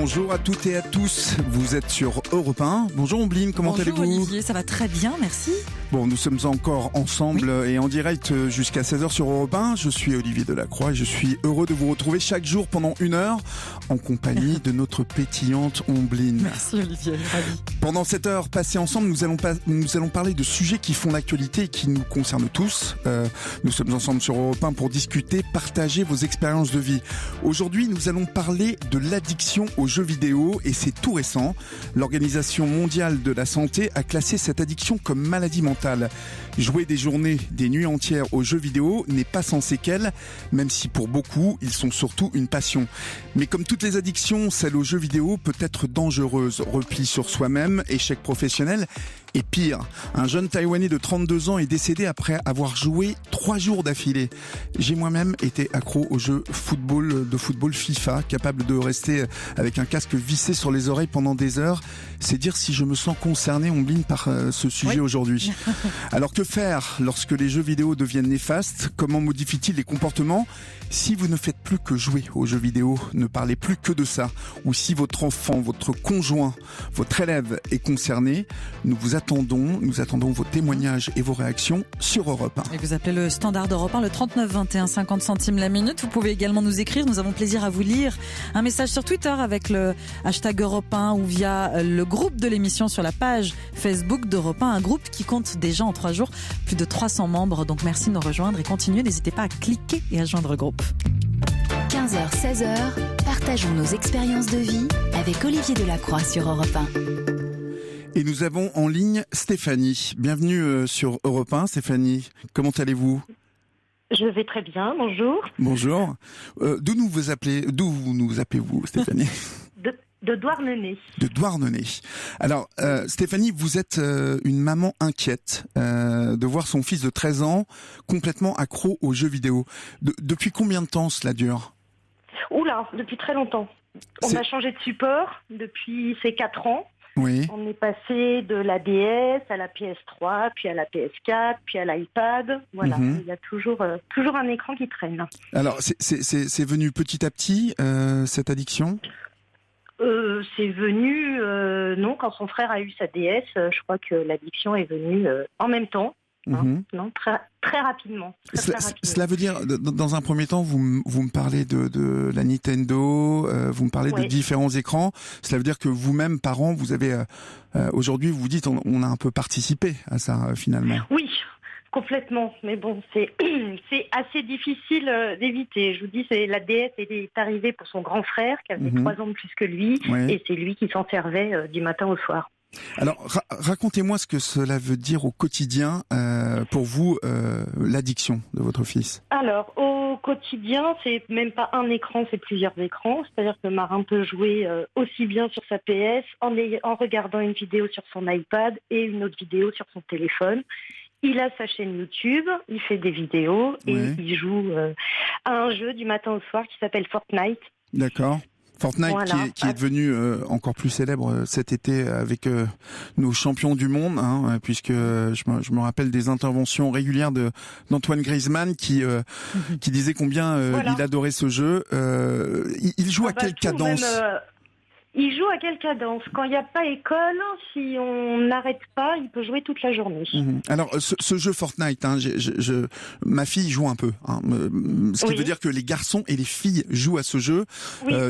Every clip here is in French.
Bonjour à toutes et à tous, vous êtes sur Europe 1. Bonjour Ombline, comment allez-vous ? Bonjour Olivier, ça va très bien, merci. Bon, nous sommes encore ensemble et en direct jusqu'à 16h sur Europe 1. Je suis Olivier Delacroix et je suis heureux de vous retrouver chaque jour pendant 1 heure en compagnie de notre pétillante Ombline. Merci Olivier, ravi. Pendant cette heure passée ensemble, nous allons parler de sujets qui font l'actualité et qui nous concernent tous. Nous sommes ensemble sur Europe 1 pour discuter, partager vos expériences de vie. Aujourd'hui, nous allons parler de l'addiction aux jeux vidéo et c'est tout récent. L'Organisation mondiale de la santé a classé cette addiction comme maladie mentale. Jouer des journées, des nuits entières aux jeux vidéo n'est pas sans séquelles, même si pour beaucoup, ils sont surtout une passion. Mais comme toutes les addictions, celle aux jeux vidéo peut être dangereuse. Repli sur soi-même, échec professionnel et pire. Un jeune Taïwanais de 32 ans est décédé après avoir joué 3 jours d'affilée. J'ai moi-même été accro au jeu de football FIFA, capable de rester avec un casque vissé sur les oreilles pendant des heures. C'est dire si je me sens concerné, Ombline, par ce sujet aujourd'hui. Alors que faire lorsque les jeux vidéo deviennent néfastes ? Comment modifie-t-il les comportements ? Si vous ne faites plus que jouer aux jeux vidéo, ne parlez plus que de ça. Ou si votre enfant, votre conjoint, votre élève est concerné, nous attendons vos témoignages et vos réactions sur Europe 1. Et vous appelez le standard d'Europe 1, le 39 21 50 centimes la minute. Vous pouvez également nous écrire, nous avons plaisir à vous lire. Un message sur Twitter avec le hashtag Europe 1 ou via le groupe de l'émission sur la page Facebook d'Europe 1, un groupe qui compte déjà en 3 jours plus de 300 membres. Donc merci de nous rejoindre et continuez, n'hésitez pas à cliquer et à joindre le groupe. 15h, 16h, partageons nos expériences de vie avec Olivier Delacroix sur Europe 1. Et nous avons en ligne Stéphanie. Bienvenue sur Europe 1. Stéphanie, comment allez-vous ? Je vais très bien, bonjour. Bonjour. D'où vous nous appelez-vous, Stéphanie ? De Douarnenez. De Douarnenez. Alors, Stéphanie, vous êtes une maman inquiète de voir son fils de 13 ans complètement accro aux jeux vidéo. Depuis combien de temps cela dure ? Oula, depuis très longtemps. On a changé de support depuis ces 4 ans. Oui. On est passé de la DS à la PS3, puis à la PS4, puis à l'iPad. Voilà, Il y a toujours un écran qui traîne. Alors, c'est venu petit à petit, cette addiction ? C'est venu, non, quand son frère a eu sa DS, je crois que l'addiction est venue en même temps. Non, très rapidement. Cela veut dire, dans un premier temps, vous me parlez de la Nintendo, vous me parlez de différents écrans. Cela veut dire que vous-même, parents, vous avez aujourd'hui, vous vous dites, on a un peu participé à ça finalement. Oui, complètement. Mais bon, c'est assez difficile d'éviter. Je vous dis, la DS est arrivée pour son grand frère qui avait 3 ans de plus que lui, et c'est lui qui s'en servait du matin au soir. Alors, racontez-moi ce que cela veut dire au quotidien pour vous, l'addiction de votre fils. Alors, au quotidien, c'est même pas un écran, c'est plusieurs écrans. C'est-à-dire que Marin peut jouer aussi bien sur sa PS en regardant une vidéo sur son iPad et une autre vidéo sur son téléphone. Il a sa chaîne YouTube, il fait des vidéos et il joue à un jeu du matin au soir qui s'appelle Fortnite. D'accord. Fortnite, voilà, qui est devenu encore plus célèbre cet été avec nos champions du monde, puisque je me rappelle des interventions régulières d'Antoine Griezmann qui disait combien il adorait ce jeu. Il joue à quelle cadence ? Il joue à quelle cadence ? Quand il n'y a pas école, si on n'arrête pas, il peut jouer toute la journée. Alors, ce jeu Fortnite, ma fille joue un peu. Ce qui veut dire que les garçons et les filles jouent à ce jeu.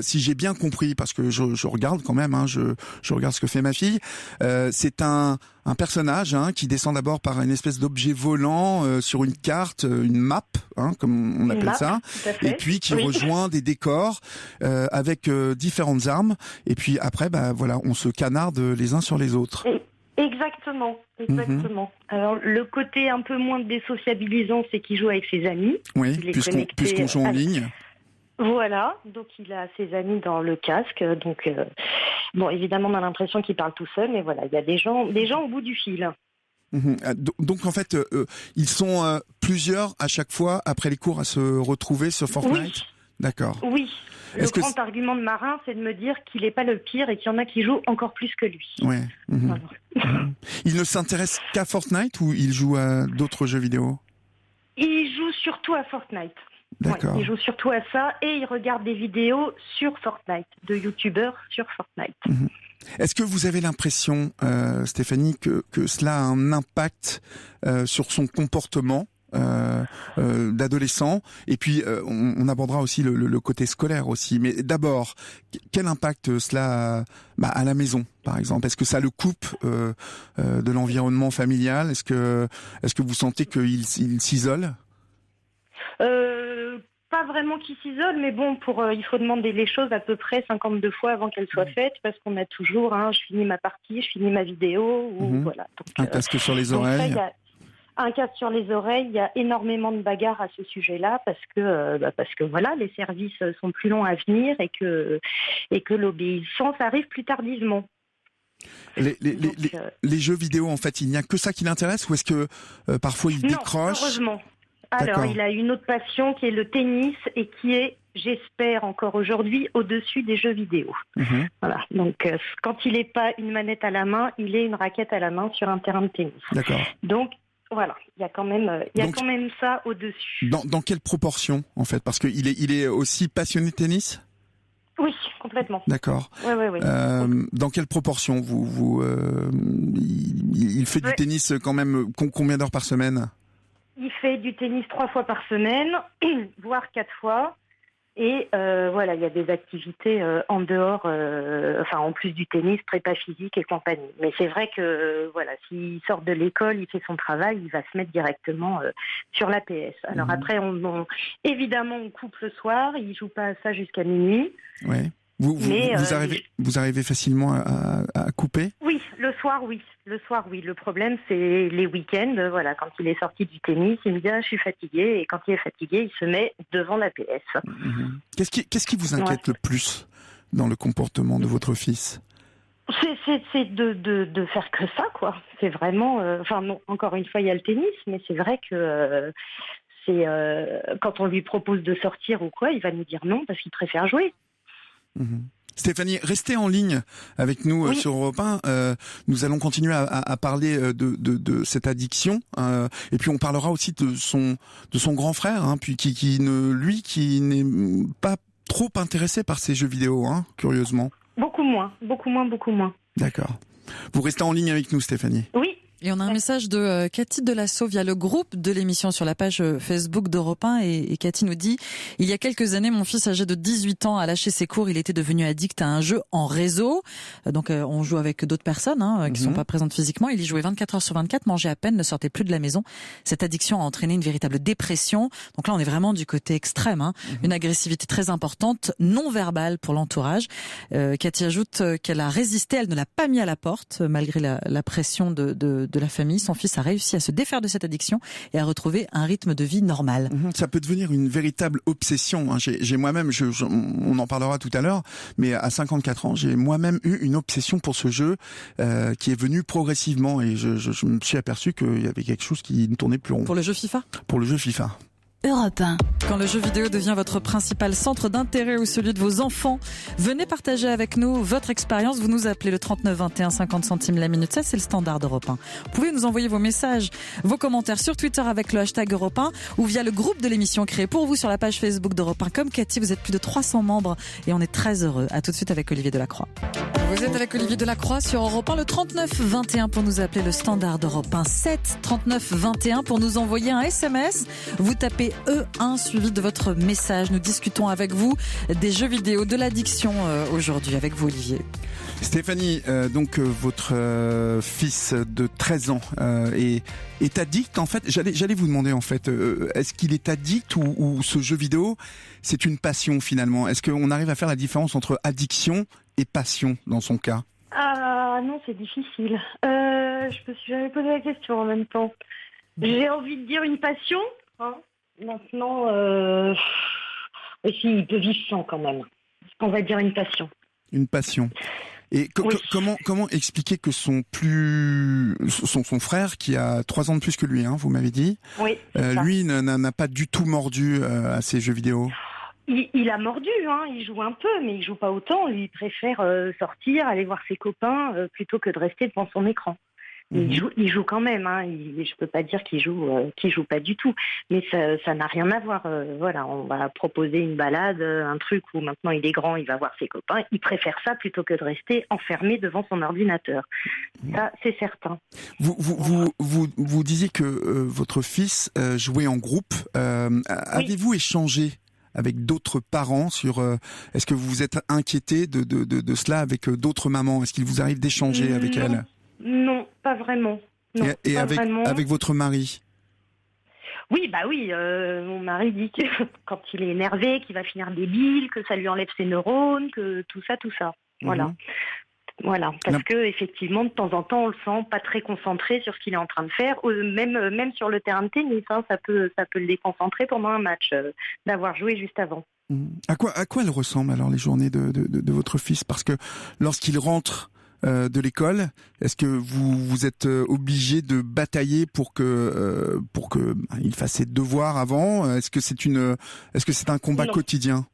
Si j'ai bien compris, parce que je regarde quand même, je regarde ce que fait ma fille. C'est un personnage qui descend d'abord par une espèce d'objet volant sur une carte, une map, comme on appelle ça, et puis qui rejoint des décors avec différentes armes. Et puis après, on se canarde les uns sur les autres. Exactement. Alors le côté un peu moins désociabilisant, c'est qu'il joue avec ses amis. Oui, puisqu'on joue en ligne. Voilà, donc il a ses amis dans le casque, donc évidemment on a l'impression qu'il parle tout seul, mais voilà, il y a des gens au bout du fil. Donc en fait, ils sont plusieurs à chaque fois après les cours à se retrouver sur Fortnite. Oui. D'accord. Oui. Le grand argument de Marin, c'est de me dire qu'il n'est pas le pire et qu'il y en a qui jouent encore plus que lui. Ouais. Voilà. Il ne s'intéresse qu'à Fortnite ou il joue à d'autres jeux vidéo ? Il joue surtout à Fortnite. D'accord. Ouais, il joue surtout à ça et il regarde des vidéos sur Fortnite, de youtubeurs sur Fortnite. Est-ce que vous avez l'impression, Stéphanie, que cela a un impact sur son comportement d'adolescent? Et puis, on abordera aussi le côté scolaire aussi. Mais d'abord, quel impact cela a à la maison, par exemple? Est-ce que ça le coupe de l'environnement familial? Est-ce que vous sentez qu'il s'isole? Pas vraiment qu'il s'isole, mais bon, il faut demander les choses à peu près 52 fois avant qu'elles soient faites, parce qu'on a toujours, je finis ma partie, je finis ma vidéo, ou voilà. Donc, un casque sur les oreilles. Ça, un casque sur les oreilles, il y a énormément de bagarres à ce sujet-là, parce que voilà, les services sont plus longs à venir et que l'obéissance arrive plus tardivement. Les jeux vidéo, en fait, il n'y a que ça qui l'intéresse, ou est-ce que parfois il décroche? Heureusement. Alors, il a une autre passion qui est le tennis et qui est, j'espère encore aujourd'hui, au-dessus des jeux vidéo. Voilà. Donc, quand il n'est pas une manette à la main, il est une raquette à la main sur un terrain de tennis. D'accord. Donc, voilà, il y a quand même ça au-dessus. Dans quelle proportion, en fait? Parce qu'il est aussi passionné de tennis? Oui, complètement. D'accord. Oui. Dans quelle proportion il fait du tennis quand même combien d'heures par semaine? Il fait du tennis 3 fois par semaine, voire 4 fois. Et voilà, il y a des activités en dehors, en plus du tennis, prépa physique et compagnie. Mais c'est vrai que voilà, s'il sort de l'école, il fait son travail, il va se mettre directement sur la PS. Alors après, évidemment, on coupe le soir, il joue pas à ça jusqu'à minuit. Ouais. Vous arrivez facilement à couper? Oui, le soir, oui. Le problème, c'est les week-ends. Voilà, quand il est sorti du tennis, il me dit je suis fatigué. Et quand il est fatigué, il se met devant la PS. Qu'est-ce qui vous inquiète le plus dans le comportement de votre fils? C'est de faire que ça, quoi. C'est vraiment... non, encore une fois, il y a le tennis, mais c'est vrai que... quand on lui propose de sortir ou quoi, il va nous dire non parce qu'il préfère jouer. Stéphanie, restez en ligne avec nous sur Europe 1. Nous allons continuer à parler de cette addiction. Et puis on parlera aussi de son grand frère, puis qui n'est pas trop intéressé par ces jeux vidéo, curieusement. Beaucoup moins. D'accord. Vous restez en ligne avec nous, Stéphanie? Oui. Et on a un message de Cathy Delasso via le groupe de l'émission sur la page Facebook d'Europe 1 et Cathy nous dit « Il y a quelques années, mon fils âgé de 18 ans a lâché ses cours. Il était devenu addict à un jeu en réseau. Donc on joue avec d'autres personnes qui sont pas présentes physiquement. Il y jouait 24 heures sur 24, mangeait à peine, ne sortait plus de la maison. Cette addiction a entraîné une véritable dépression. Donc là, on est vraiment du côté extrême. Une agressivité très importante, non verbale pour l'entourage. Cathy ajoute qu'elle a résisté, elle ne l'a pas mis à la porte malgré la pression de la famille. Son fils a réussi à se défaire de cette addiction et à retrouver un rythme de vie normal. Ça peut devenir une véritable obsession. J'ai moi-même, on en parlera tout à l'heure, mais à 54 ans, j'ai moi-même eu une obsession pour ce jeu qui est venu progressivement et je me suis aperçu qu'il y avait quelque chose qui ne tournait plus rond. Pour le jeu FIFA? Pour le jeu FIFA. Europe 1. Quand le jeu vidéo devient votre principal centre d'intérêt ou celui de vos enfants, venez partager avec nous votre expérience. Vous nous appelez le 39 21 50 centimes la minute. Ça, c'est le standard d'Europe 1. Vous pouvez nous envoyer vos messages, vos commentaires sur Twitter avec le hashtag Europe 1 ou via le groupe de l'émission créé pour vous sur la page Facebook d'Europe 1. Comme Cathy, vous êtes plus de 300 membres et on est très heureux. À tout de suite avec Olivier Delacroix. Vous êtes avec Olivier Delacroix sur Europe 1, le 39 21 pour nous appeler, le standard d'Europe 1, 7 39 21 pour nous envoyer un SMS. Vous tapez E1 suivi de votre message. Nous discutons avec vous des jeux vidéo, de l'addiction aujourd'hui avec vous, Olivier. Stéphanie, votre fils de 13 ans est addict en fait. J'allais vous demander en fait, est-ce qu'il est addict ou ce jeu vidéo c'est une passion finalement? Est-ce qu'on arrive à faire la différence entre addiction et passion dans son cas? Ah non, c'est difficile. Je me suis jamais posé la question en même temps. J'ai envie de dire une passion. Maintenant, si, il peut vivre sans quand même. On va dire une passion. Une passion. Et comment expliquer que son frère, qui a 3 ans de plus que lui, vous m'avez dit, lui n'a pas du tout mordu à ces jeux vidéo? Il a mordu, il joue un peu, mais il joue pas autant. Lui, il préfère sortir, aller voir ses copains, plutôt que de rester devant son écran. Il joue quand même. Je peux pas dire qu'il joue pas du tout. Mais ça n'a rien à voir. Voilà, on va proposer une balade, un truc où maintenant il est grand, il va voir ses copains. Il préfère ça plutôt que de rester enfermé devant son ordinateur. Ça, c'est certain. Vous disiez que votre fils jouait en groupe. Avez-vous échangé avec d'autres parents sur est-ce que vous vous êtes inquiété de cela avec d'autres mamans? Est-ce qu'il vous arrive d'échanger avec elles? Non, pas vraiment. Non, et avec votre mari? Oui, mon mari dit que quand il est énervé, qu'il va finir débile, que ça lui enlève ses neurones, que tout ça. Voilà. Voilà, parce que effectivement, de temps en temps, on le sent pas très concentré sur ce qu'il est en train de faire. Même sur le terrain de tennis, ça peut le déconcentrer pendant un match, d'avoir joué juste avant. À quoi elles ressemblent alors les journées de votre fils? Parce que lorsqu'il rentre de l'école, est-ce que vous êtes obligé de batailler pour que il fasse ses devoirs avant? Est-ce que c'est un combat quotidien?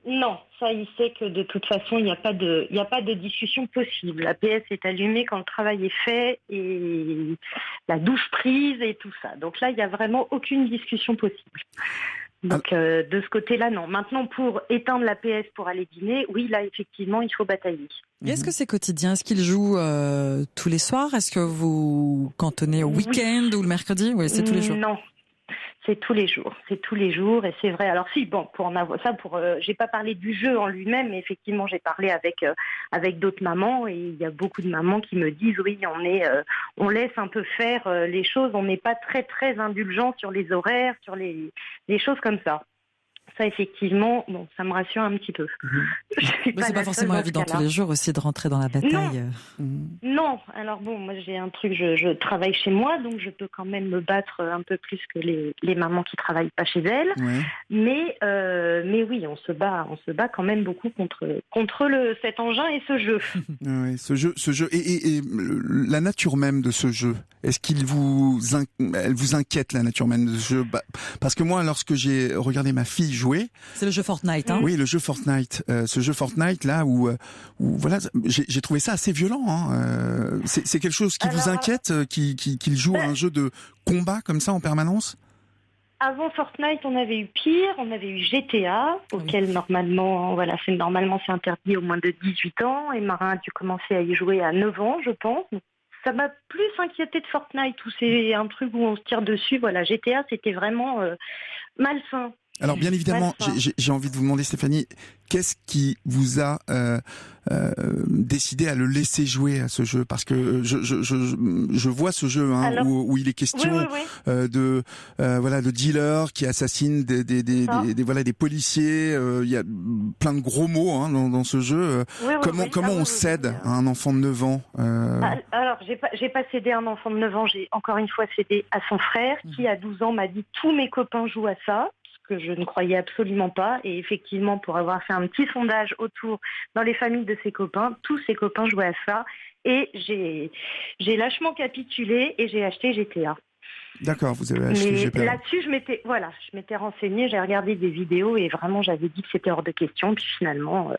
Non, ça, il sait que de toute façon, il n'y a pas de discussion possible. La PS est allumée quand le travail est fait et la douche prise et tout ça. Donc là, il n'y a vraiment aucune discussion possible. Donc de ce côté-là, non. Maintenant, pour éteindre la PS pour aller dîner, oui, là, effectivement, il faut batailler. Et est-ce que c'est quotidien? Est-ce qu'il joue tous les soirs? Est-ce que vous cantonnez au week-end ou le mercredi? Oui, c'est tous les jours. Non. C'est tous les jours et c'est vrai. Alors si, pour en avoir ça, j'ai pas parlé du jeu en lui-même, mais effectivement j'ai parlé avec d'autres mamans et il y a beaucoup de mamans qui me disent oui, on laisse un peu faire les choses, on n'est pas très très indulgent sur les horaires, sur les choses comme ça. Ça, effectivement, ça me rassure un petit peu. C'est pas forcément évident tous les jours aussi de rentrer dans la bataille. Non. Alors moi j'ai un truc, je travaille chez moi, donc je peux quand même me battre un peu plus que les mamans qui travaillent pas chez elles. Ouais. Mais oui, on se bat quand même beaucoup contre cet engin et ce jeu. Oui, ce jeu et la nature même de ce jeu. Est-ce qu'elle vous inquiète, la nature même de ce jeu? Parce que moi, lorsque j'ai regardé ma fille jouer, c'est le jeu Fortnite, Oui, le jeu Fortnite. Ce jeu Fortnite là où voilà, j'ai trouvé ça assez violent. C'est quelque chose qui vous inquiète, qu'il joue à un jeu de combat comme ça en permanence? Avant Fortnite, on avait eu pire, on avait eu GTA, auquel normalement c'est interdit au moins de 18 ans, et Marin a dû commencer à y jouer à 9 ans, je pense. Ça m'a plus inquiété de Fortnite, où c'est un truc où on se tire dessus. Voilà, GTA, c'était vraiment malsain. Alors bien évidemment, j'ai envie de vous demander, Stéphanie, qu'est-ce qui vous a décidé à le laisser jouer à ce jeu? Parce que je vois ce jeu où il est question de dealers qui assassinent des policiers. Il y a plein de gros mots dans ce jeu. Comment on cède à un enfant de 9 ans Alors j'ai pas cédé à un enfant de 9 ans. J'ai encore une fois cédé à son frère qui à 12 ans m'a dit tous mes copains jouent à ça. Que je ne croyais absolument pas. Et effectivement, pour avoir fait un petit sondage autour dans les familles de ses copains, tous ses copains jouaient à ça. Et j'ai lâchement capitulé et j'ai acheté GTA. D'accord, vous avez acheté GTA. Mais là-dessus, je m'étais renseignée, j'ai regardé des vidéos et vraiment, j'avais dit que c'était hors de question. Puis finalement,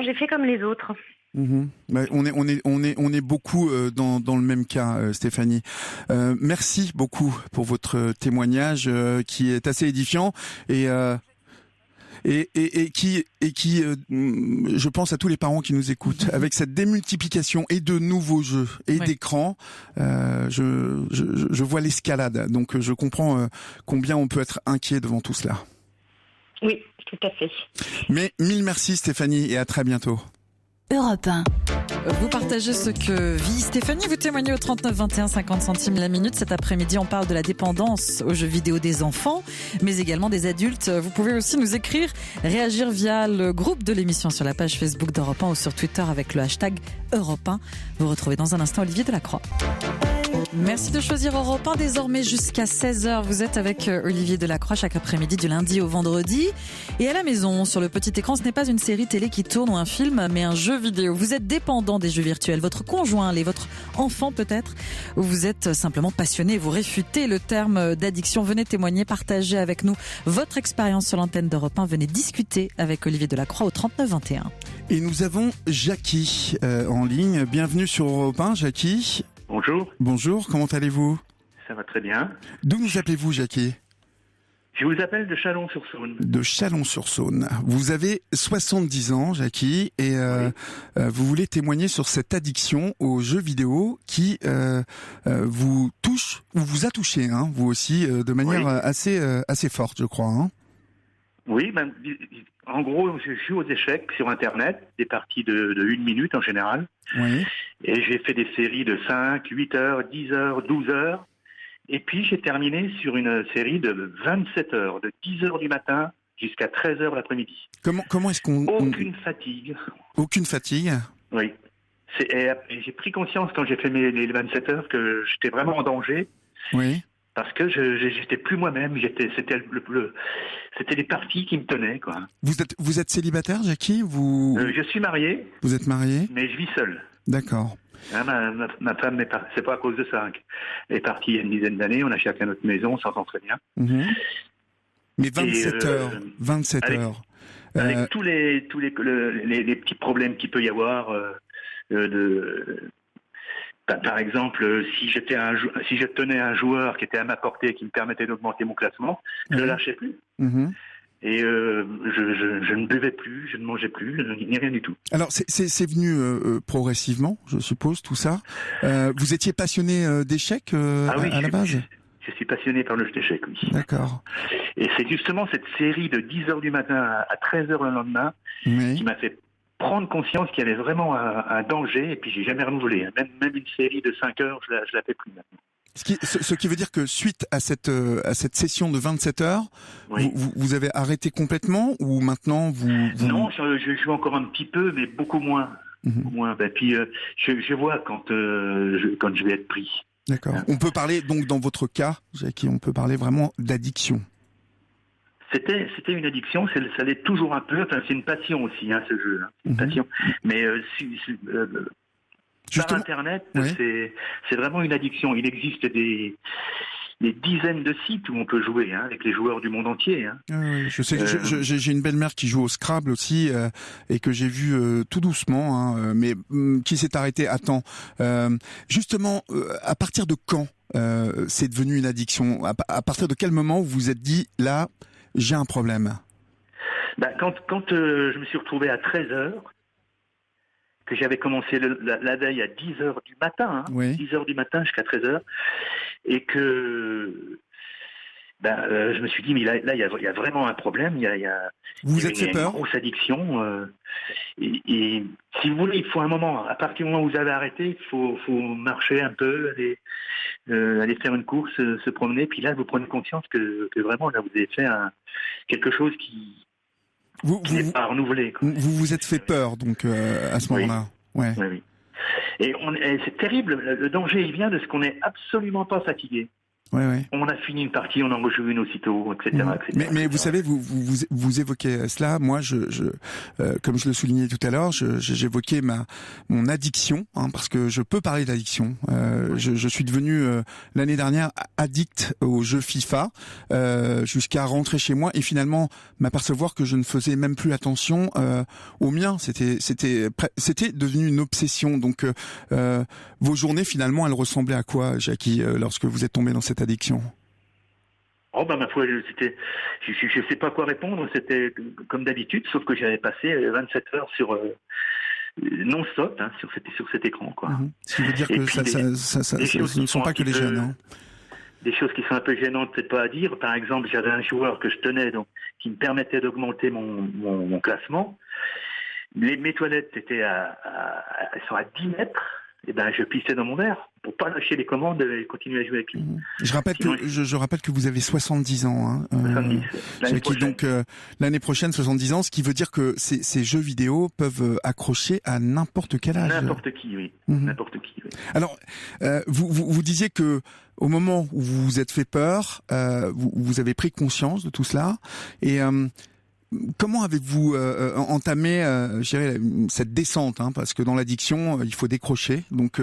j'ai fait comme les autres. On est beaucoup dans le même cas, Stéphanie. Merci beaucoup pour votre témoignage qui est assez édifiant et qui je pense à tous les parents qui nous écoutent. Avec cette démultiplication et de nouveaux jeux et d'écrans, je vois l'escalade. Donc je comprends combien on peut être inquiet devant tout cela. Oui, tout à fait. Mais mille merci Stéphanie et à très bientôt. Europe 1. Vous partagez ce que vit Stéphanie, vous témoignez au 39 21 50 centimes la minute. Cet après-midi, on parle de la dépendance aux jeux vidéo des enfants, mais également des adultes. Vous pouvez aussi nous écrire, réagir via le groupe de l'émission sur la page Facebook d'Europe 1 ou sur Twitter avec le hashtag Europe 1. Vous retrouvez dans un instant Olivier Delacroix. Merci de choisir Europe 1 désormais jusqu'à 16h. Vous êtes avec Olivier Delacroix chaque après-midi du lundi au vendredi. Et à la maison, sur le petit écran, ce n'est pas une série télé qui tourne ou un film, mais un jeu vidéo. Vous êtes dépendant des jeux virtuels. Votre conjoint l'est, votre enfant peut-être. Ou vous êtes simplement passionné. Vous réfutez le terme d'addiction. Venez témoigner, partagez avec nous votre expérience sur l'antenne d'Europe 1. Venez discuter avec Olivier Delacroix au 39 21. Et nous avons Jackie en ligne. Bienvenue sur Europe 1, Jackie. Bonjour. Bonjour, comment allez-vous? Ça va très bien. D'où nous appelez-vous, Jackie? Je vous appelle de Chalon-sur-Saône. De Chalon-sur-Saône. Vous avez 70 ans, Jackie, et vous voulez témoigner sur cette addiction aux jeux vidéo qui vous touche, ou vous a touché, hein, vous aussi, de manière assez forte, je crois. Hein. Oui, en gros, je joue aux échecs sur Internet, des parties de 1 minute en général. Oui. Et j'ai fait des séries de 5, 8 heures, 10 heures, 12 heures. Et puis j'ai terminé sur une série de 27 heures, de 10 heures du matin jusqu'à 13 heures l'après-midi. Comment est-ce qu'on... Aucune fatigue. Aucune fatigue? Oui. Et j'ai pris conscience quand j'ai fait les 27 heures que j'étais vraiment en danger. Oui. Parce que j'étais plus moi-même. C'était les parties qui me tenaient, quoi. Vous êtes célibataire, Jackie? Je suis marié. Vous êtes marié? Mais je vis seul. D'accord. Hein, ma femme c'est pas à cause de ça. Elle est partie il y a une dizaine d'années. On a chacun notre maison, on s'entend très bien. Mmh. Mais 27 heures. 27 heures. Avec tous les petits problèmes qu'il peut y avoir par exemple, si je tenais un joueur qui était à ma portée, qui me permettait d'augmenter mon classement, je ne le lâchais plus. Mmh. Et je ne buvais plus, je ne mangeais plus, ni rien du tout. Alors c'est venu progressivement, je suppose, tout ça. Vous étiez passionné d'échecs à la base? Je suis passionné par le jeu d'échecs, oui. D'accord. Et c'est justement cette série de 10 heures du matin à 13 heures le lendemain qui m'a fait prendre conscience qu'il y avait vraiment un danger, et puis j'ai jamais renouvelé. Même une série de 5 heures, je la fais plus maintenant. Ce qui veut dire que suite à cette session de 27 heures, oui. vous avez arrêté complètement, ou maintenant vous... Non, je joue encore un petit peu, mais beaucoup moins. Beaucoup moins. Ben, puis je vois quand je vais être pris. D'accord. Hein. On peut parler, donc dans votre cas, Jackie, on peut parler vraiment d'addiction. C'était une addiction, ça l'est toujours un peu. Enfin, c'est une passion aussi, hein, ce jeu. Hein. C'est une passion. Mais par Internet, oui. c'est vraiment une addiction. Il existe des dizaines de sites où on peut jouer, hein, avec les joueurs du monde entier. Hein. Oui, je sais. J'ai une belle-mère qui joue au Scrabble aussi et que j'ai vu tout doucement, hein, mais qui s'est arrêtée à temps. Justement, à partir de quand c'est devenu une addiction? À partir de quel moment vous vous êtes dit là, j'ai un problème? Quand je me suis retrouvé à 13 heures, que j'avais commencé la veille à 10 heures du matin, hein, oui. 10 heures du matin jusqu'à 13 heures, et que je me suis dit, mais là il y a vraiment un problème, il y a fait peur? Une grosse addiction, et si vous voulez, il faut un moment, à partir du moment où vous avez arrêté, il faut marcher un peu, aller faire une course, se promener, puis là vous prenez conscience que vraiment là vous avez fait quelque chose qui n'est pas renouvelé. Quoi. Vous vous êtes fait peur, donc, à ce moment-là. Ouais. Oui. Et c'est terrible, le danger, il vient de ce qu'on n'est absolument pas fatigué. Ouais. On a fini une partie, on en rejoue une aussitôt, etc. etc. Mais vous savez, vous évoquez cela. Moi, comme je le soulignais tout à l'heure, j'évoquais mon addiction, hein, parce que je peux parler d'addiction. Je suis devenu l'année dernière addict aux jeux FIFA, jusqu'à rentrer chez moi et finalement m'apercevoir que je ne faisais même plus attention aux miens. C'était devenu une obsession. Donc, vos journées finalement, elles ressemblaient à quoi, Jackie, lorsque vous êtes tombé dans cette addiction? Ma foi, je sais pas quoi répondre. C'était comme d'habitude, sauf que j'avais passé 27 heures sur non-stop, hein, sur cet écran, quoi. Ce qui veut dire que ce ne sont pas que les jeunes. Hein. Des choses qui sont un peu gênantes, peut-être pas à dire. Par exemple, j'avais un joueur que je tenais, donc qui me permettait d'augmenter mon classement. Mes toilettes étaient elles sont à 10 mètres. Et je pissais dans mon verre pour pas lâcher les commandes et continuer à jouer avec lui. Je rappelle que vous avez 70 ans. Hein, 70. L'année prochaine. Donc l'année prochaine, 70 ans, ce qui veut dire que ces jeux vidéo peuvent accrocher à n'importe quel âge. N'importe qui, oui. N'importe qui. Oui. Alors, vous disiez que au moment où vous vous êtes fait peur, vous avez pris conscience de tout cela et comment avez-vous entamé, je dirais, cette descente, hein, parce que dans l'addiction, il faut décrocher. Donc,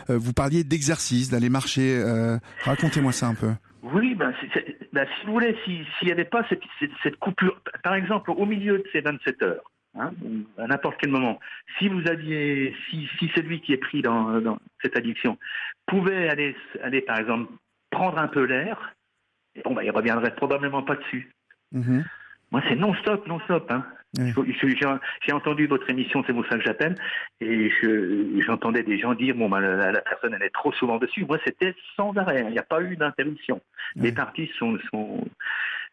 vous parliez d'exercice, d'aller marcher. Racontez-moi ça un peu. Oui, si vous voulez, s'il n'y avait pas cette coupure, par exemple, au milieu de ces 27 heures, hein, à n'importe quel moment. Si celui qui est pris dans cette addiction pouvait aller par exemple prendre un peu l'air, il reviendrait probablement pas dessus. Mhm. Moi, c'est non-stop. Hein. Oui. J'ai entendu votre émission, c'est pour ça que j'appelle, et j'entendais des gens dire la personne elle est trop souvent dessus. Moi, c'était sans arrêt. Il n'y a pas eu d'interruption. Oui. Les parties sont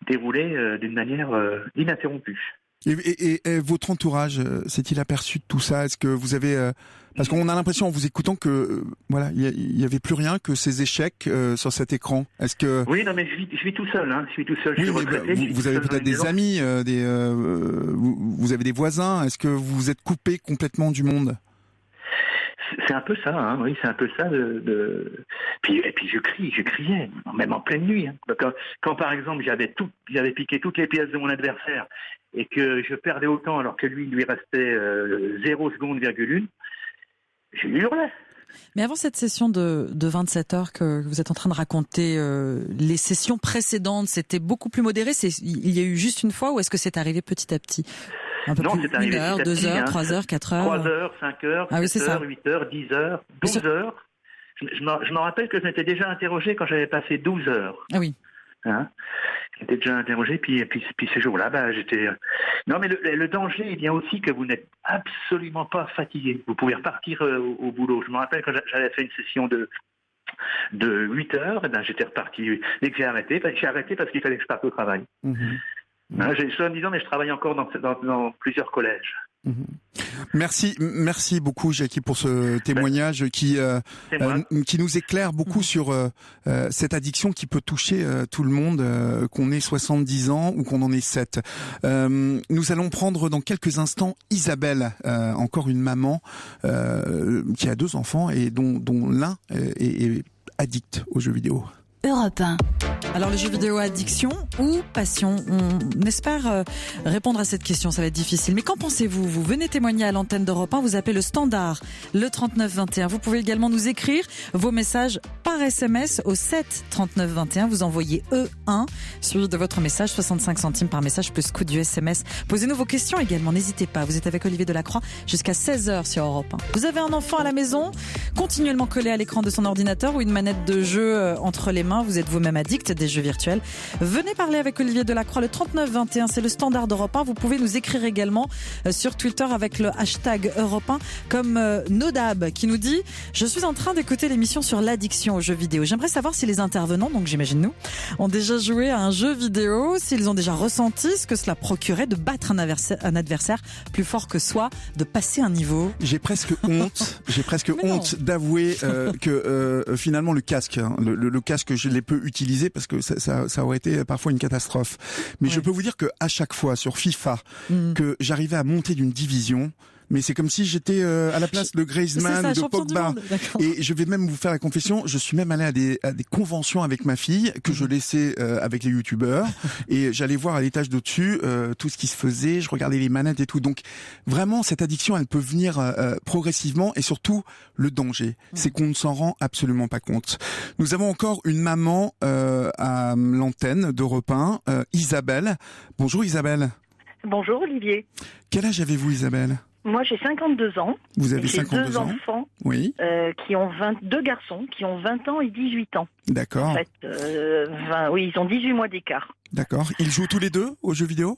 déroulées d'une manière ininterrompue. Et votre entourage s'est-il aperçu de tout ça? Est-ce que vous avez parce qu'on a l'impression en vous écoutant que il y avait plus rien que ces échecs sur cet écran. Est-ce que oui, non, mais je vis tout seul. Hein. Je suis tout seul. Oui, je suis retraité, vous avez peut-être des amis, vous avez des voisins. Est-ce que vous vous êtes coupé complètement du monde? C'est un peu ça, hein, oui, c'est un peu ça. Puis je criais, même en pleine nuit. Hein. Quand par exemple j'avais piqué toutes les pièces de mon adversaire et que je perdais autant alors que lui restait 0 seconde, virgule 1, je hurlais. Mais avant cette session de 27 heures que vous êtes en train de raconter, les sessions précédentes, c'était beaucoup plus modéré. Il y a eu juste une fois ou est-ce que c'est arrivé petit à petit? Un peu Non, plus, c'est arrivé 1 heure, 2 heures, 3 heures, 4 heures. 3 heures, 5 heures, 7 heures, 8 heures, 10 heures, 12 heures. Je me rappelle que je m'étais déjà interrogé quand j'avais passé 12 heures. Ah oui. Hein, j'étais déjà interrogé, puis ce jour-là, j'étais... Non, mais le danger, il vient aussi que vous n'êtes absolument pas fatigué. Vous pouvez repartir au boulot. Je me rappelle quand j'avais fait une session de 8 heures, j'étais reparti. Dès que j'ai arrêté parce qu'il fallait que je parte au travail. Mhm. Hein, mais je travaille encore dans plusieurs collèges. Mhm. Merci beaucoup Jackie pour ce témoignage qui nous éclaire beaucoup sur cette addiction qui peut toucher tout le monde, qu'on ait 70 ans ou qu'on en ait 7. Nous allons prendre dans quelques instants Isabelle, encore une maman qui a 2 enfants et dont l'un est addict aux jeux vidéo. Europe 1. Alors le jeu vidéo, addiction ou passion? On espère répondre à cette question, ça va être difficile. Mais qu'en pensez-vous? Vous venez témoigner à l'antenne d'Europe 1, vous appelez le standard, le 3921. Vous pouvez également nous écrire vos messages par SMS au 7 39 21. Vous envoyez E1, suivi de votre message, 65 centimes par message plus coût du SMS. Posez-nous vos questions également, n'hésitez pas. Vous êtes avec Olivier Delacroix jusqu'à 16h sur Europe 1. Vous avez un enfant à la maison, continuellement collé à l'écran de son ordinateur ou une manette de jeu entre les mains, vous êtes vous-même addict des jeux virtuels. Venez parler avec Olivier Delacroix, le 3921, c'est le standard d'Europe 1. Vous pouvez nous écrire également sur Twitter avec le hashtag Europe 1, comme Nodab qui nous dit « Je suis en train d'écouter l'émission sur l'addiction aux jeux vidéo. J'aimerais savoir si les intervenants, donc j'imagine nous, ont déjà joué à un jeu vidéo, s'ils ont déjà ressenti ce que cela procurait de battre un adversaire plus fort que soi, de passer un niveau. » J'ai presque honte d'avouer que finalement le casque, le casque, je l'ai peu utilisé parce que ça aurait été parfois une catastrophe. Mais je peux vous dire que à chaque fois sur FIFA que j'arrivais à monter d'une division, mais c'est comme si j'étais à la place de Griezmann ou de Pogba. Et je vais même vous faire la confession, je suis même allé à des conventions avec ma fille que je laissais avec les youtubeurs et j'allais voir à l'étage d'au-dessus tout ce qui se faisait, je regardais les manettes et tout. Donc vraiment cette addiction, elle peut venir progressivement et surtout le danger, c'est qu'on ne s'en rend absolument pas compte. Nous avons encore une maman à l'antenne d'Europe 1, Isabelle. Bonjour Isabelle. Bonjour Olivier. Quel âge avez-vous Isabelle? Moi, j'ai 52 ans. Vous avez 52 ans. J'ai 2 enfants, oui. qui ont 2 garçons, qui ont 20 ans et 18 ans. D'accord. En fait, oui, ils ont 18 mois d'écart. D'accord. Ils jouent tous les deux aux jeux vidéo?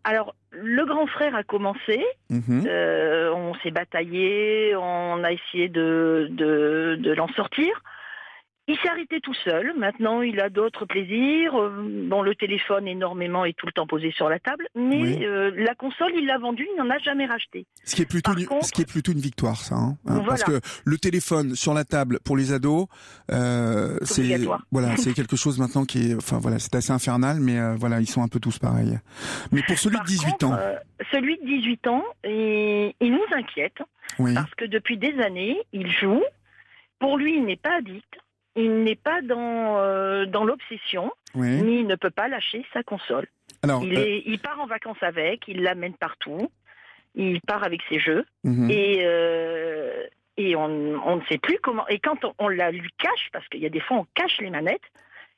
Alors, le grand frère a commencé. On s'est bataillé, on a essayé de l'en sortir. Il s'est arrêté tout seul. Maintenant, il a d'autres plaisirs. Bon, le téléphone énormément est tout le temps posé sur la table. Mais la console, il l'a vendue, il n'en a jamais racheté. Ce qui est plutôt une victoire, ça. Hein, voilà. Parce que le téléphone sur la table pour les ados, c'est quelque chose maintenant qui est, enfin voilà, c'est assez infernal, mais voilà, ils sont un peu tous pareils. Mais pour celui de 18 ans, celui de 18 ans, il nous inquiète parce que depuis des années, il joue. Pour lui, il n'est pas addict. Il n'est pas dans l'obsession, mais il ne peut pas lâcher sa console. Alors, il part en vacances avec, il l'amène partout, il part avec ses jeux, et on ne sait plus comment. Et quand on la lui cache, parce qu'il y a des fois on cache les manettes,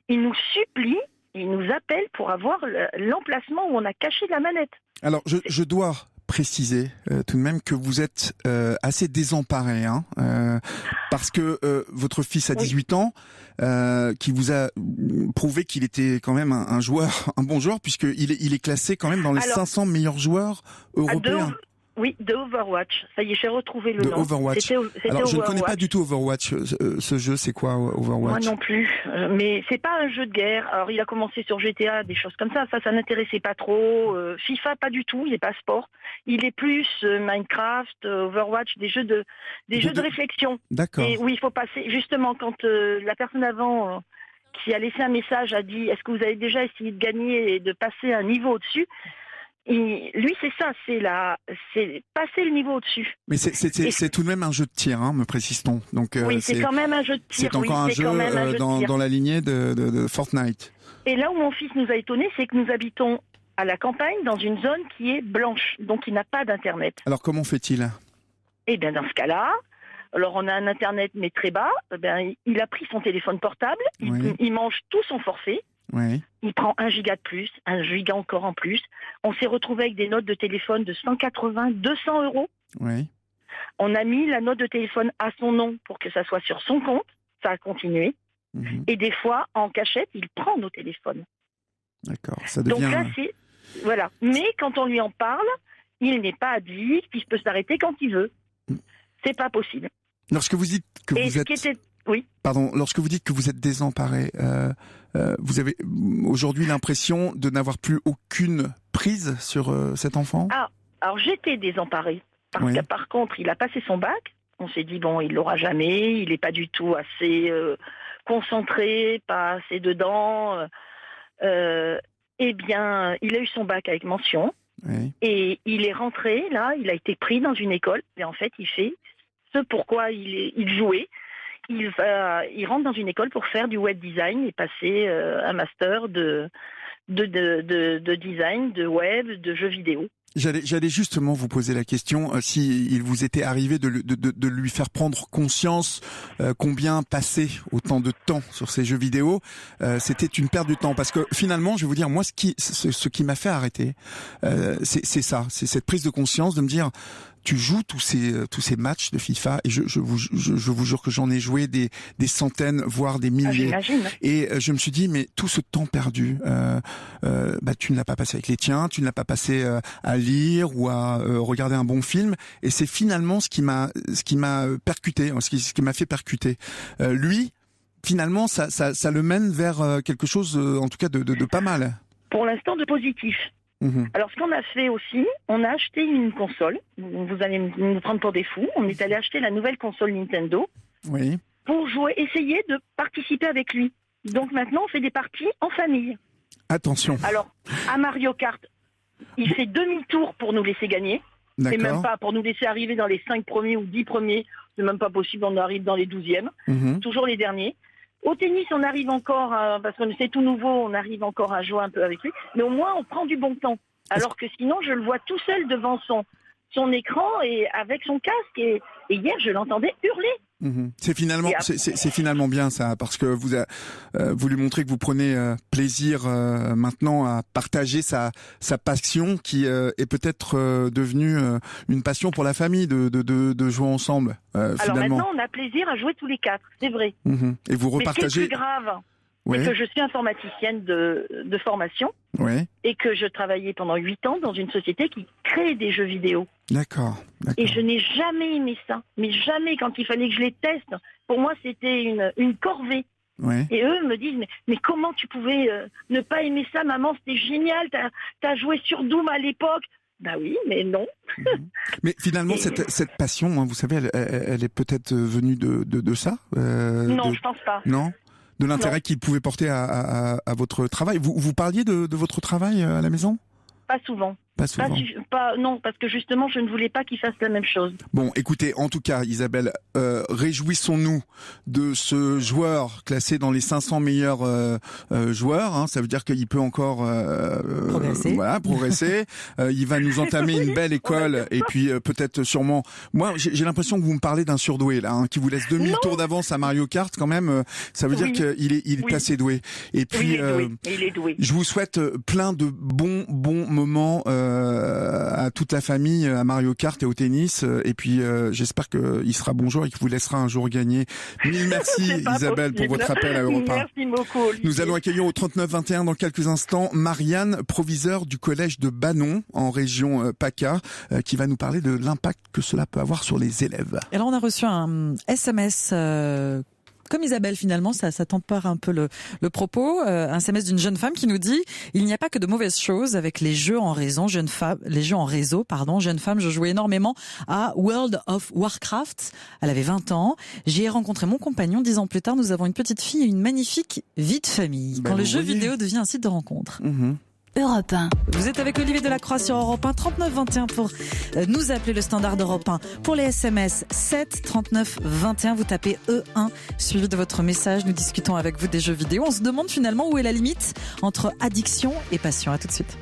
il nous supplie, il nous appelle pour avoir l'emplacement où on a caché la manette. Alors, je dois préciser tout de même que vous êtes assez désemparé, hein, parce que votre fils a 18 ans, qui vous a prouvé qu'il était quand même un joueur, un bon joueur, puisqu'il est classé quand même dans les 500 meilleurs joueurs européens. Oui, de Overwatch. Ça y est, j'ai retrouvé le de nom. Overwatch. C'était Alors, je ne Overwatch. connais pas du tout Overwatch. Ce jeu, c'est quoi Overwatch? Moi non plus. Mais c'est pas un jeu de guerre. Alors, il a commencé sur GTA, des choses comme ça. Ça n'intéressait pas trop. FIFA, pas du tout. Il n'est pas sport. Il est plus Minecraft, Overwatch, des jeux de réflexion. D'accord. Et oui, il faut passer. Justement, quand la personne avant qui a laissé un message a dit: est-ce que vous avez déjà essayé de gagner et de passer un niveau au-dessus? Lui, c'est ça, c'est passer le niveau au-dessus. Mais c'est tout de même un jeu de tir, hein, me précise-t-on. Donc, oui, c'est quand même un jeu de tir. C'est encore un jeu dans la lignée de Fortnite. Et là où mon fils nous a étonnés, c'est que nous habitons à la campagne, dans une zone qui est blanche, donc il n'a pas d'Internet. Alors, comment fait-il? Eh bien, dans ce cas-là, alors on a un Internet, mais très bas. Il a pris son téléphone portable, il mange tout son forfait. Oui. Il prend 1 giga de plus, 1 giga encore en plus. On s'est retrouvé avec des notes de téléphone de 180, 200 euros. Oui. On a mis la note de téléphone à son nom pour que ça soit sur son compte. Ça a continué. Mhm. Et des fois, en cachette, il prend nos téléphones. D'accord. Ça devient... Donc là, c'est... Voilà. Mais quand on lui en parle, il n'est pas addict, il peut s'arrêter quand il veut. C'est pas possible. Lorsque vous dites que vous êtes... Oui. Pardon, lorsque vous dites que vous êtes désemparé, vous avez aujourd'hui l'impression de n'avoir plus aucune prise sur cet enfant? Ah, alors j'étais désemparée. Parce que par contre, il a passé son bac. On s'est dit, bon, il l'aura jamais. Il n'est pas du tout assez concentré, pas assez dedans. Eh bien, il a eu son bac avec mention. Oui. Et il est rentré, là, il a été pris dans une école. Et en fait, il fait ce pourquoi il jouait. Il rentre dans une école pour faire du web design et passer un master de design, de web, de jeux vidéo. J'allais justement vous poser la question si il vous était arrivé de lui faire prendre conscience combien passer autant de temps sur ces jeux vidéo, c'était une perte de temps, parce que finalement, je vais vous dire, moi, ce qui m'a fait arrêter, c'est ça, c'est cette prise de conscience de me dire, tu joues tous ces matchs de FIFA, et je vous jure que j'en ai joué des centaines, voire des milliers. Et je me suis dit, mais tout ce temps perdu, tu ne l'as pas passé avec les tiens, tu ne l'as pas passé à lire ou à regarder un bon film. Et c'est finalement ce qui m'a percuté, ce qui m'a fait percuter. Lui, finalement, ça le mène vers quelque chose, en tout cas, de pas mal. Pour l'instant, de positif. Alors, ce qu'on a fait aussi, on a acheté une console. Vous allez nous prendre pour des fous. On est allé acheter la nouvelle console Nintendo. Oui. Pour jouer, essayer de participer avec lui. Donc maintenant, on fait des parties en famille. Attention. Alors, à Mario Kart, il fait demi-tour pour nous laisser gagner. D'accord. Et même pas pour nous laisser arriver dans les 5 premiers ou 10 premiers. C'est même pas possible, on arrive dans les 12e. Toujours les derniers. Au tennis, on arrive encore, parce que c'est tout nouveau, on arrive encore à jouer un peu avec lui. Mais au moins, on prend du bon temps. Alors que sinon, je le vois tout seul devant son écran et avec son casque. Et hier, je l'entendais hurler. C'est finalement bien ça, parce que vous lui montrez que vous prenez plaisir maintenant à partager sa passion qui est peut-être devenue une passion pour la famille de jouer ensemble. Alors finalement. maintenant, on a plaisir à jouer tous les 4, c'est vrai. Et vous repartagez. Mais ce qui est plus grave, c'est que je suis informaticienne de formation et que je travaillais pendant 8 ans dans une société qui crée des jeux vidéo. D'accord. Et je n'ai jamais aimé ça. Mais jamais, quand il fallait que je les teste. Pour moi, c'était une corvée. Et eux me disent, mais comment tu pouvais ne pas aimer ça, maman? C'était génial, t'as joué sur Doom à l'époque. Bah oui, mais non. Mais finalement, cette passion, hein, vous savez, elle est peut-être venue de ça Non, je pense pas. Non, de l'intérêt qu'il pouvait porter à votre travail. Vous parliez de votre travail à la maison? Pas souvent. Pas souvent. Non, parce que justement, je ne voulais pas qu'ils fassent la même chose. Bon, écoutez, en tout cas, Isabelle, réjouissons-nous de ce joueur classé dans les 500 meilleurs joueurs. Hein, ça veut dire qu'il peut encore progresser. Voilà, progresser. Il va nous entamer une belle école et puis peut-être sûrement. Moi, j'ai l'impression que vous me parlez d'un surdoué là, hein, qui vous laisse 2000 tours d'avance à Mario Kart quand même. Ça veut dire qu'il est assez doué. Et puis, il est doué. Je vous souhaite plein de bons moments à toute la famille à Mario Kart et au tennis. Et puis j'espère qu'il sera bonjour et qu'il vous laissera un jour gagner. Mille merci Isabelle pour votre appel à Europe 1. Merci beaucoup, Olivier. Nous allons accueillir au 39-21 dans quelques instants Marianne, proviseure du collège de Banon en région PACA, qui va nous parler de l'impact que cela peut avoir sur les élèves. Et là, on a reçu un SMS comme Isabelle, finalement, ça tempère un peu le propos. Un SMS d'une jeune femme qui nous dit: il n'y a pas que de mauvaises choses avec les jeux en réseau. Jeune femme, je jouais énormément à World of Warcraft. Elle avait 20 ans. J'y ai rencontré mon compagnon. 10 ans plus tard, nous avons une petite fille et une magnifique vie de famille. Quand le jeu vidéo devient un site de rencontre. Europe 1. Vous êtes avec Olivier Delacroix sur Europe 1, 39 21 pour nous appeler, le standard d'Europe 1. Pour les SMS, 7 39 21, vous tapez E1 suivi de votre message. Nous discutons avec vous des jeux vidéo. On se demande finalement où est la limite entre addiction et passion. À tout de suite.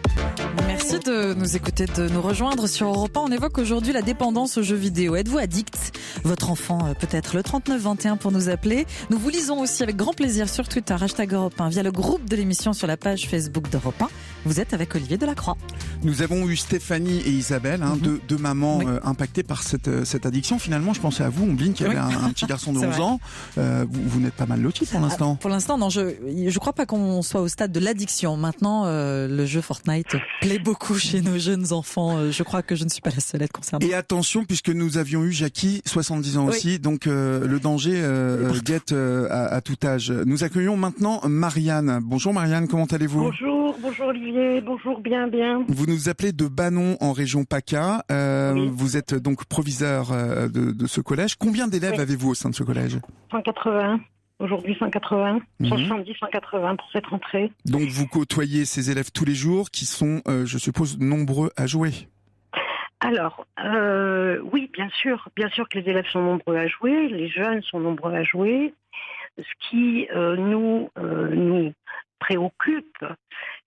Merci de nous écouter, de nous rejoindre sur Europe 1. On évoque aujourd'hui la dépendance aux jeux vidéo. Êtes-vous addict? Votre enfant peut-être. Le 39 21 pour nous appeler. Nous vous lisons aussi avec grand plaisir sur Twitter, #Europe 1, via le groupe de l'émission sur la page Facebook d'Europe 1. Vous êtes avec Olivier Delacroix. Nous avons eu Stéphanie et Isabelle, deux mamans impactées par cette addiction. Finalement, je pensais à vous, Ombline, qui avait un petit garçon de 11 ans. Vous n'êtes pas mal lotis pour l'instant. Pour l'instant, non. Je crois pas qu'on soit au stade de l'addiction. Maintenant, le jeu Fortnite plaît beaucoup chez nos jeunes enfants. Je crois que je ne suis pas la seule à être concernée. Et attention, puisque nous avions eu Jackie, 70 ans aussi, donc le danger guette à tout âge. Nous accueillons maintenant Marianne. Bonjour Marianne, comment allez-vous? Bonjour Olivier, bonjour, bien. Vous nous appelez de Banon en région PACA. Oui. Vous êtes donc proviseur de ce collège. Combien d'élèves avez-vous au sein de ce collège? 180. Aujourd'hui 180. 170, 180 pour cette rentrée. Donc vous côtoyez ces élèves tous les jours qui sont, je suppose, nombreux à jouer. Alors, oui, bien sûr que les élèves sont nombreux à jouer, les jeunes sont nombreux à jouer. Ce qui nous préoccupe,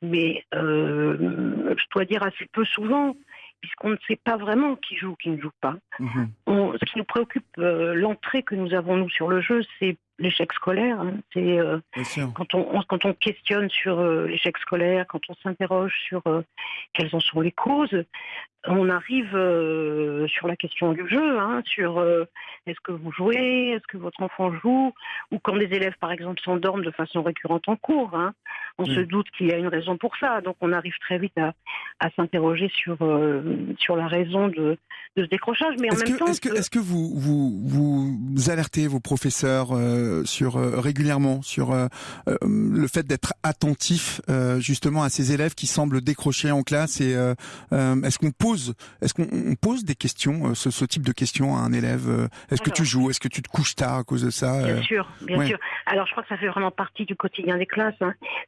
mais je dois dire assez peu souvent, puisqu'on ne sait pas vraiment qui joue, qui ne joue pas. Ce qui nous préoccupe, l'entrée que nous avons, nous, sur le jeu, c'est l'échec scolaire. C'est quand on questionne sur l'échec scolaire, quand on s'interroge sur quelles en sont les causes, on arrive sur la question du jeu, sur est-ce que vous jouez, est-ce que votre enfant joue, ou quand des élèves, par exemple, s'endorment de façon récurrente en cours. On se doute qu'il y a une raison pour ça, donc on arrive très vite à s'interroger sur la raison de ce décrochage. Mais est-ce que vous alertez vos professeurs régulièrement sur le fait d'être attentif justement à ces élèves qui semblent décrocher en classe, et est-ce qu'on pose des questions, ce type de questions à un élève? Est-ce que tu joues? Est-ce que tu te couches tard à cause de ça? Bien sûr. Alors je crois que ça fait vraiment partie du quotidien des classes. Ce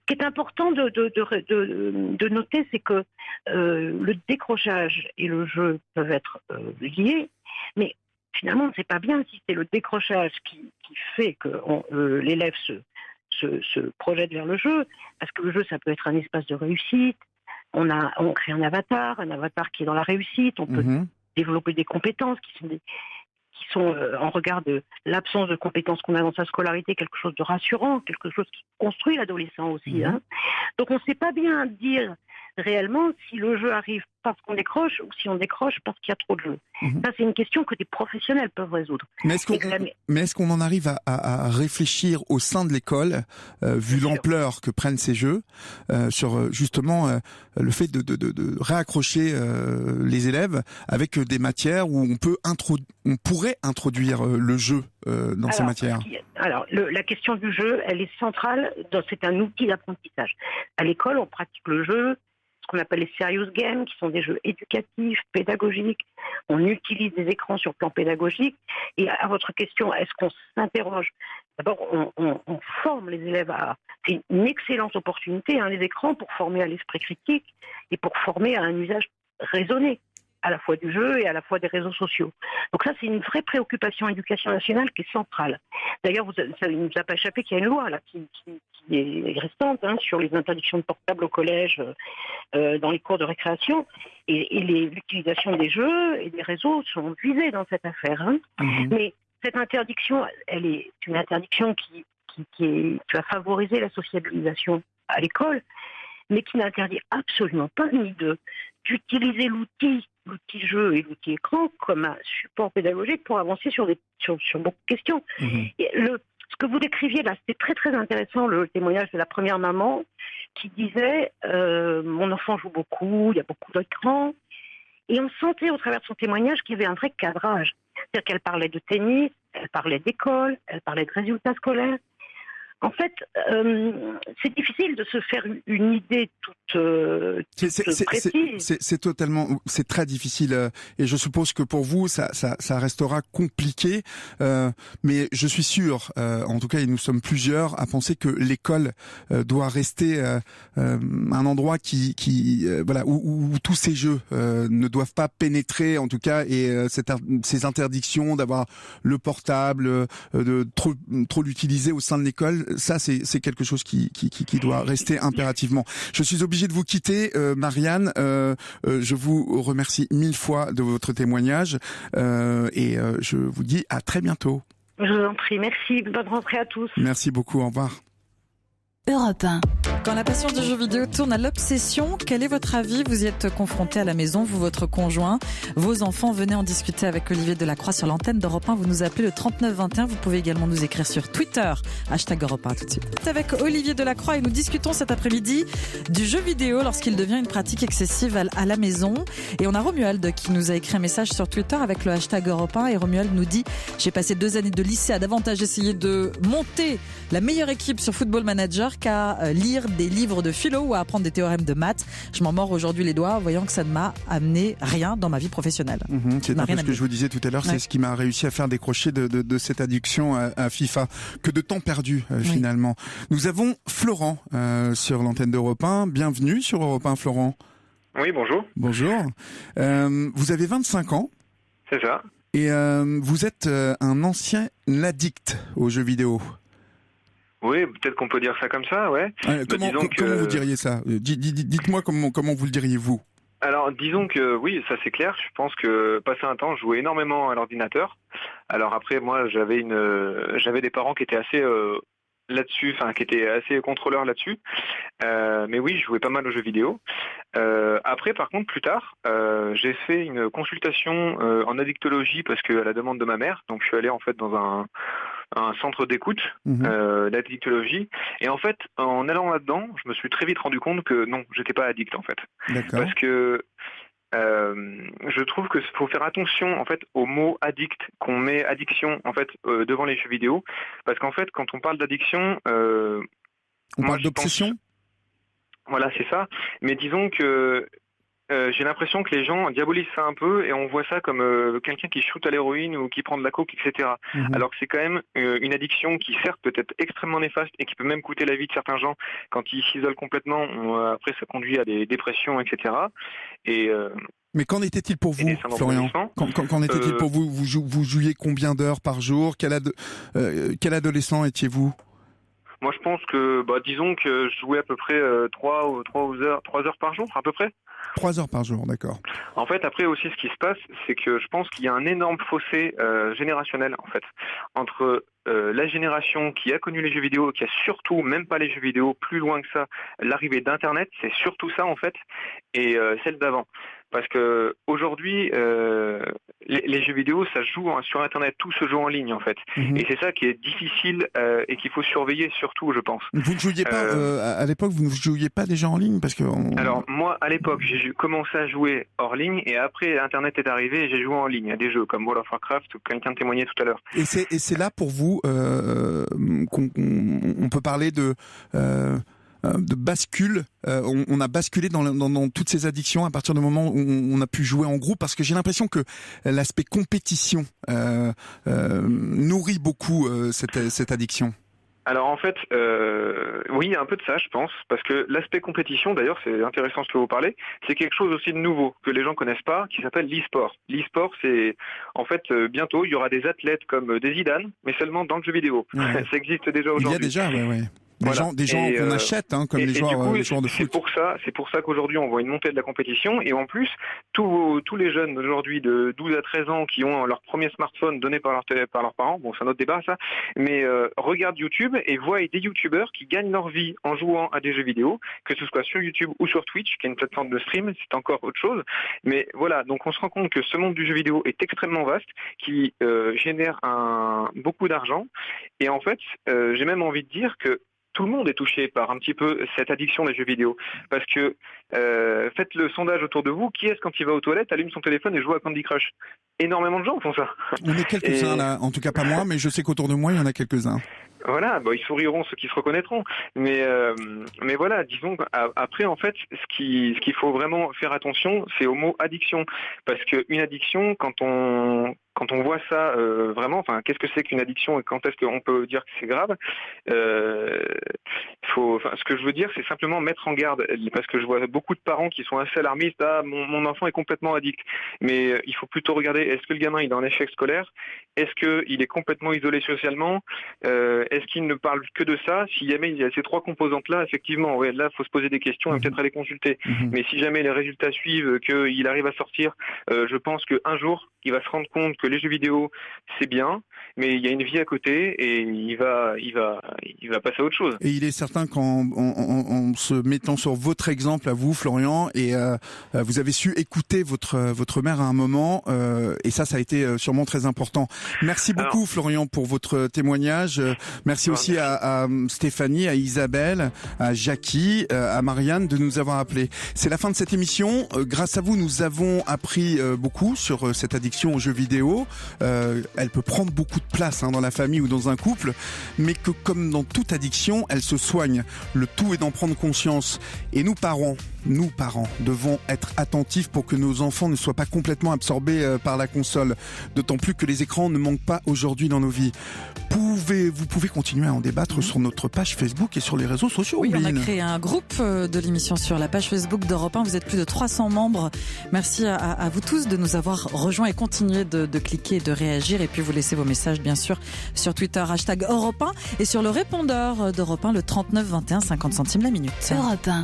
qui est important de noter, c'est que le décrochage et le jeu peuvent être liés, mais finalement on ne sait pas bien si c'est le décrochage qui fait que l'élève se projette vers le jeu, parce que le jeu, ça peut être un espace de réussite. On crée un avatar qui est dans la réussite. On peut développer des compétences qui sont en regard de l'absence de compétences qu'on a dans sa scolarité, quelque chose de rassurant, quelque chose qui construit l'adolescent aussi. Donc on ne sait pas bien dire réellement si le jeu arrive parce qu'on décroche ou si on décroche parce qu'il y a trop de jeux. Ça, c'est une question que des professionnels peuvent résoudre. Mais est-ce qu'on en arrive à réfléchir au sein de l'école, vu l'ampleur que prennent ces jeux, sur justement le fait de réaccrocher les élèves avec des matières où on pourrait introduire le jeu dans ces matières? Alors, la question du jeu, elle est centrale. C'est un outil d'apprentissage. À l'école, on pratique le jeu, ce qu'on appelle les serious games, qui sont des jeux éducatifs, pédagogiques. On utilise des écrans sur le plan pédagogique. Et à votre question, est-ce qu'on s'interroge? D'abord, on forme les élèves c'est une excellente opportunité, les écrans, pour former à l'esprit critique et pour former à un usage raisonné, à la fois du jeu et à la fois des réseaux sociaux. Donc ça, c'est une vraie préoccupation éducation nationale qui est centrale. D'ailleurs, ça ne nous a pas échappé qu'il y a une loi là, qui est récente sur les interdictions de portables au collège, dans les cours de récréation, et l'utilisation des jeux et des réseaux sont visés dans cette affaire. Mais cette interdiction, elle est une interdiction qui va favoriser la sociabilisation à l'école, mais qui n'interdit absolument pas ni de d'utiliser l'outil jeu et l'outil écran comme un support pédagogique pour avancer sur beaucoup de questions. Et ce que vous décriviez là, c'était très très intéressant, le témoignage de la première maman qui disait mon enfant joue beaucoup, il y a beaucoup d'écrans, et on sentait au travers de son témoignage qu'il y avait un vrai cadrage. C'est-à-dire qu'elle parlait de tennis, elle parlait d'école, elle parlait de résultats scolaires. En fait, c'est difficile de se faire une idée toute précise. C'est très difficile, et je suppose que pour vous, ça restera compliqué. Mais je suis sûr, en tout cas, et nous sommes plusieurs à penser que l'école doit rester un endroit voilà, où tous ces jeux ne doivent pas pénétrer, en tout cas, et ces interdictions d'avoir le portable, de trop l'utiliser au sein de l'école. Ça, c'est quelque chose qui doit rester impérativement. Je suis obligé de vous quitter, Marianne. Je vous remercie 1000 fois de votre témoignage et je vous dis à très bientôt. Je vous en prie, merci. Bonne rentrée à tous. Merci beaucoup, au revoir. Europe 1. Quand la passion du jeu vidéo tourne à l'obsession, quel est votre avis? Vous y êtes confronté à la maison, vous, votre conjoint, vos enfants. Venez en discuter avec Olivier Delacroix sur l'antenne d'Europe 1. Vous nous appelez le 3921. Vous pouvez également nous écrire sur Twitter, #Europe 1 tout de suite. Avec Olivier Delacroix et nous discutons cet après-midi du jeu vidéo lorsqu'il devient une pratique excessive à la maison. Et on a Romuald qui nous a écrit un message sur Twitter avec le #Europe 1. Et Romuald nous dit: j'ai passé 2 années de lycée à davantage essayer de monter la meilleure équipe sur Football Manager qu'à lire des livres de philo ou à apprendre des théorèmes de maths. Je m'en mords aujourd'hui les doigts, voyant que ça ne m'a amené rien dans ma vie professionnelle. C'est un peu ce que je vous disais tout à l'heure, c'est ce qui m'a réussi à faire décrocher de cette addiction à FIFA. Que de temps perdu, finalement. Nous avons Florent sur l'antenne d'Europe 1. Bienvenue sur Europe 1, Florent. Oui, bonjour. Bonjour. Vous avez 25 ans. C'est ça. Et vous êtes un ancien addict aux jeux vidéo. Oui, peut-être qu'on peut dire ça comme ça, ouais. Comment vous diriez ça? Dites-moi comment vous le diriez, vous? Alors, disons que oui, ça c'est clair. Je pense que passé un temps, je jouais énormément à l'ordinateur. Alors après, moi, j'avais des parents qui étaient assez là-dessus, enfin qui étaient assez contrôleurs là-dessus. Mais oui, je jouais pas mal aux jeux vidéo. Après, par contre, plus tard, j'ai fait une consultation en addictologie parce que à la demande de ma mère. Donc, je suis allé en fait dans un centre d'écoute d'addictologie. Et en fait, en allant là-dedans, je me suis très vite rendu compte que non, j'étais pas addict en fait. D'accord. Parce que je trouve que faut faire attention en fait au mot addict, qu'on met addiction en fait devant les jeux vidéo, parce qu'en fait, quand on parle d'addiction, on parle d'obsession. Voilà, c'est ça. Mais disons que j'ai l'impression que les gens diabolisent ça un peu et on voit ça comme quelqu'un qui shoot à l'héroïne ou qui prend de la coke, etc. Alors que c'est quand même une addiction qui certes peut être extrêmement néfaste et qui peut même coûter la vie de certains gens quand ils s'isolent complètement. Après, ça conduit à des dépressions, etc. Mais qu'en était-il pour vous, Florian? Qu'en était-il pour vous? Vous jouiez combien d'heures par jour? Quel adolescent étiez-vous? Moi, je pense que, disons que je jouais à peu près 3 heures par jour, à peu près. 3 heures par jour, d'accord. En fait, après aussi, ce qui se passe, c'est que je pense qu'il y a un énorme fossé générationnel, en fait, entre la génération qui a connu les jeux vidéo, qui a surtout, même pas les jeux vidéo, plus loin que ça, l'arrivée d'Internet, c'est surtout ça, en fait, et celle d'avant. Parce que aujourd'hui, les jeux vidéo, ça se joue sur Internet, tout se joue en ligne en fait. Et c'est ça qui est difficile et qu'il faut surveiller surtout, je pense. Vous ne jouiez pas à l'époque, vous ne jouiez pas déjà en ligne parce que Alors moi, à l'époque, j'ai commencé à jouer hors ligne et après Internet est arrivé et j'ai joué en ligne à des jeux comme World of Warcraft, quelqu'un témoignait tout à l'heure. Et c'est là pour vous qu'on peut parler de bascule. On a basculé dans toutes ces addictions à partir du moment où on a pu jouer en groupe, parce que j'ai l'impression que l'aspect compétition nourrit beaucoup cette addiction. Alors en fait, oui, il y a un peu de ça, je pense, parce que l'aspect compétition, d'ailleurs, c'est intéressant ce que vous parlez, c'est quelque chose aussi de nouveau, que les gens connaissent pas, qui s'appelle l'e-sport. L'e-sport, c'est, en fait, bientôt, il y aura des athlètes comme des Zidane, mais seulement dans le jeu vidéo. Ouais. Ça existe déjà aujourd'hui. Il y a déjà, ouais. Des gens qu'on achète, comme les joueurs de foot. C'est pour ça qu'aujourd'hui on voit une montée de la compétition, et en plus tous les jeunes d'aujourd'hui de 12 à 13 ans qui ont leur premier smartphone donné par leurs parents, bon c'est un autre débat ça, mais regardent YouTube et voient des youtubeurs qui gagnent leur vie en jouant à des jeux vidéo, que ce soit sur YouTube ou sur Twitch, qui est une plateforme de stream, c'est encore autre chose. Mais voilà, donc on se rend compte que ce monde du jeu vidéo est extrêmement vaste, qui génère beaucoup d'argent, et en fait j'ai même envie de dire que tout le monde est touché par un petit peu cette addiction des jeux vidéo. Parce que faites le sondage autour de vous, qui est-ce quand il va aux toilettes, allume son téléphone et joue à Candy Crush? Énormément de gens font ça. On est quelques-uns là, en tout cas pas moi, mais je sais qu'autour de moi il y en a quelques-uns. Voilà, ils souriront ceux qui se reconnaîtront. Mais voilà, disons après en fait, ce qu'il faut vraiment faire attention, c'est au mot addiction, parce que une addiction, quand on voit ça vraiment, enfin, qu'est-ce que c'est qu'une addiction et quand est-ce qu'on peut dire que c'est grave? Ce que je veux dire, c'est simplement mettre en garde, parce que je vois beaucoup de parents qui sont assez alarmistes. Mon enfant est complètement addict. Mais il faut plutôt regarder, est-ce que le gamin il est en échec scolaire? Est-ce qu'il est complètement isolé socialement? Est-ce qu'il ne parle que de ça? Si jamais il y a ces trois composantes-là, effectivement, ouais, là, il faut se poser des questions et peut-être aller consulter. Mais si jamais les résultats suivent, qu'il arrive à sortir, je pense qu'un jour, il va se rendre compte que les jeux vidéo, c'est bien, mais il y a une vie à côté et il va passer à autre chose. Et il est certain qu'en se mettant sur votre exemple à vous, Florian, et vous avez su écouter votre mère à un moment, et ça a été sûrement très important. Merci beaucoup, Florian, pour votre témoignage. Merci aussi à Stéphanie, à Isabelle, à Jackie, à Marianne de nous avoir appelés. C'est la fin de cette émission. Grâce à vous, nous avons appris beaucoup sur cette addiction aux jeux vidéo. Elle peut prendre beaucoup de place dans la famille ou dans un couple, mais que comme dans toute addiction, elle se soigne. Le tout est d'en prendre conscience. Et nous parents, devons être attentifs pour que nos enfants ne soient pas complètement absorbés par la console. D'autant plus que les écrans ne manquent pas aujourd'hui dans nos vies. Vous pouvez continuer à en débattre sur notre page Facebook et sur les réseaux sociaux. Oui, on a créé un groupe de l'émission sur la page Facebook d'Europe 1. Vous êtes plus de 300 membres. Merci à vous tous de nous avoir rejoints et continuez de cliquer et de réagir. Et puis vous laissez vos messages, bien sûr, sur Twitter, #Europe 1 et sur le répondeur d'Europe 1, le 39 21 50 centimes la minute. Europe 1.